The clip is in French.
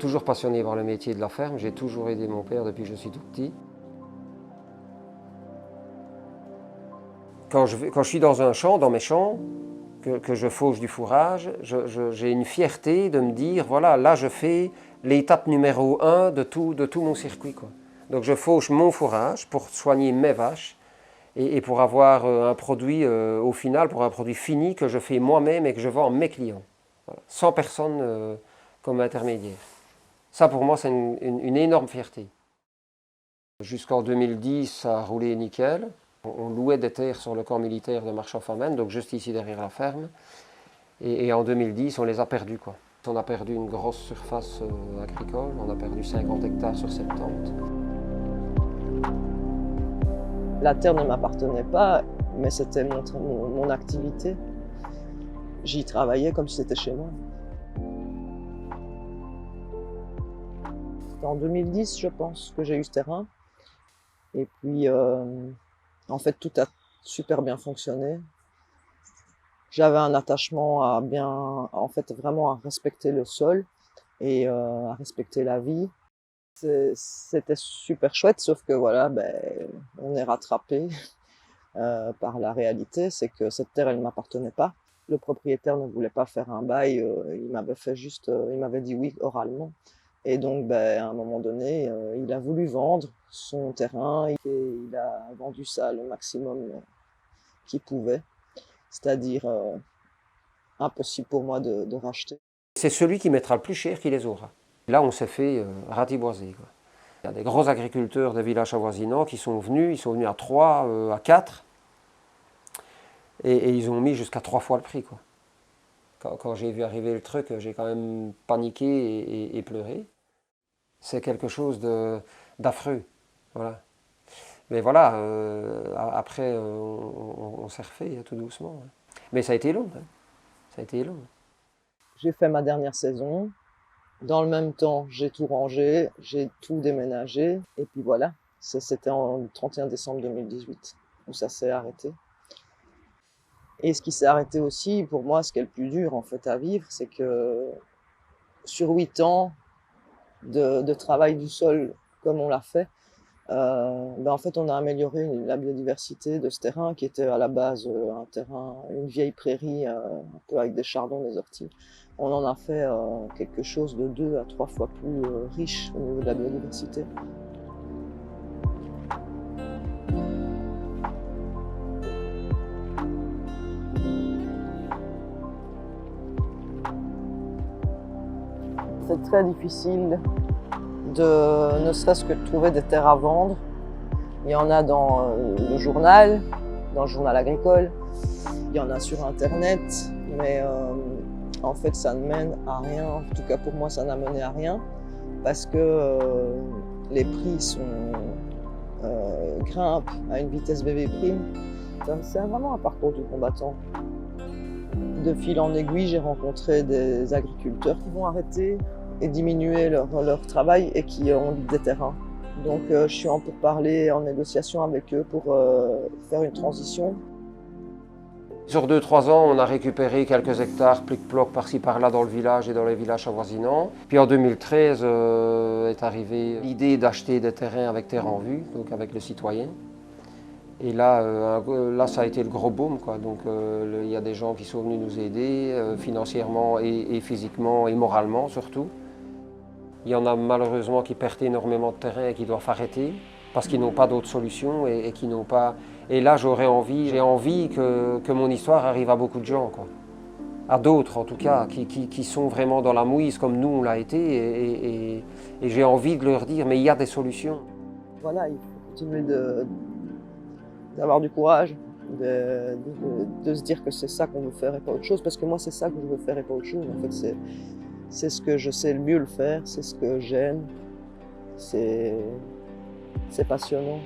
Toujours passionné par le métier de la ferme, j'ai toujours aidé mon père depuis que je suis tout petit. Quand je suis dans un champ, dans mes champs, que je fauche du fourrage, j'ai une fierté de me dire, voilà, là je fais l'étape numéro 1 de tout mon circuit, quoi. Donc je fauche mon fourrage pour soigner mes vaches et pour avoir un produit au final, pour un produit fini que je fais moi-même et que je vends à mes clients. Voilà. Sans personne comme intermédiaire. Ça pour moi c'est une énorme fierté. Jusqu'en 2010, ça a roulé nickel. On louait des terres sur le camp militaire de Marchand-Famenne, donc juste ici derrière la ferme. Et en 2010, on les a perdus, quoi. On a perdu une grosse surface agricole, on a perdu 50 hectares sur 70. La terre ne m'appartenait pas, mais c'était mon activité. J'y travaillais comme si c'était chez moi. C'était en 2010, je pense, que j'ai eu ce terrain. Et puis, en fait, tout a super bien fonctionné. J'avais un attachement à en fait, vraiment à respecter le sol et à respecter la vie. C'était super chouette, sauf que voilà, on est rattrapé par la réalité, c'est que cette terre, elle ne m'appartenait pas. Le propriétaire ne voulait pas faire un bail, il m'avait fait juste, il m'avait dit oui oralement. Et donc, à un moment donné, il a voulu vendre son terrain et il a vendu ça le maximum qu'il pouvait, c'est-à-dire impossible pour moi de racheter. C'est celui qui mettra le plus cher qui les aura. Là, on s'est fait ratiboiser, quoi. Il y a des gros agriculteurs des villages avoisinants qui sont venus, ils sont venus à 3, à 4, et ils ont mis jusqu'à 3 fois le prix, quoi. Quand j'ai vu arriver le truc, j'ai quand même paniqué et pleuré. C'est quelque chose d'affreux, voilà. Mais voilà, après, on s'est refait tout doucement. Mais ça a été long, hein. Ça a été long. J'ai fait ma dernière saison. Dans le même temps, j'ai tout rangé, j'ai tout déménagé. Et puis voilà, c'était en 31 décembre 2018 où ça s'est arrêté. Et ce qui s'est arrêté aussi, pour moi, ce qui est le plus dur en fait à vivre, c'est que sur 8 ans de travail du sol comme on l'a fait, en fait, on a amélioré la biodiversité de ce terrain qui était à la base un terrain, une vieille prairie, un peu avec des chardons, des orties. On en a fait quelque chose de 2 à 3 fois plus riche au niveau de la biodiversité. C'est très difficile ne serait-ce que de trouver des terres à vendre. Il y en a dans le journal agricole, il y en a sur Internet, mais en fait ça ne mène à rien, en tout cas pour moi ça n'a mené à rien, parce que les prix grimpent à une vitesse bébé prime. C'est vraiment un parcours du combattant. De fil en aiguille, j'ai rencontré des agriculteurs qui vont arrêter et diminuer leur travail et qui ont des terrains. Donc je suis en pourparlers, en négociation avec eux pour faire une transition. Sur 2-3 ans, on a récupéré quelques hectares plic-ploc par-ci par-là dans le village et dans les villages avoisinants. Puis en 2013 est arrivée l'idée d'acheter des terrains avec terre en vue, donc avec le citoyen. Et là, ça a été le gros boom, quoi. Donc il y a des gens qui sont venus nous aider financièrement et physiquement et moralement surtout. Il y en a malheureusement qui perdent énormément de terrain et qui doivent arrêter parce qu'ils n'ont pas d'autres solutions et qui n'ont pas... Et là, j'ai envie que mon histoire arrive à beaucoup de gens, quoi. À d'autres en tout cas, qui sont vraiment dans la mouise comme nous on l'a été et j'ai envie de leur dire mais il y a des solutions. Voilà, il faut continuer d'avoir du courage, de se dire que c'est ça qu'on veut faire et pas autre chose, parce que moi c'est ça que je veux faire et pas autre chose. En fait, c'est ce que je sais le mieux le faire, c'est ce que j'aime, c'est passionnant.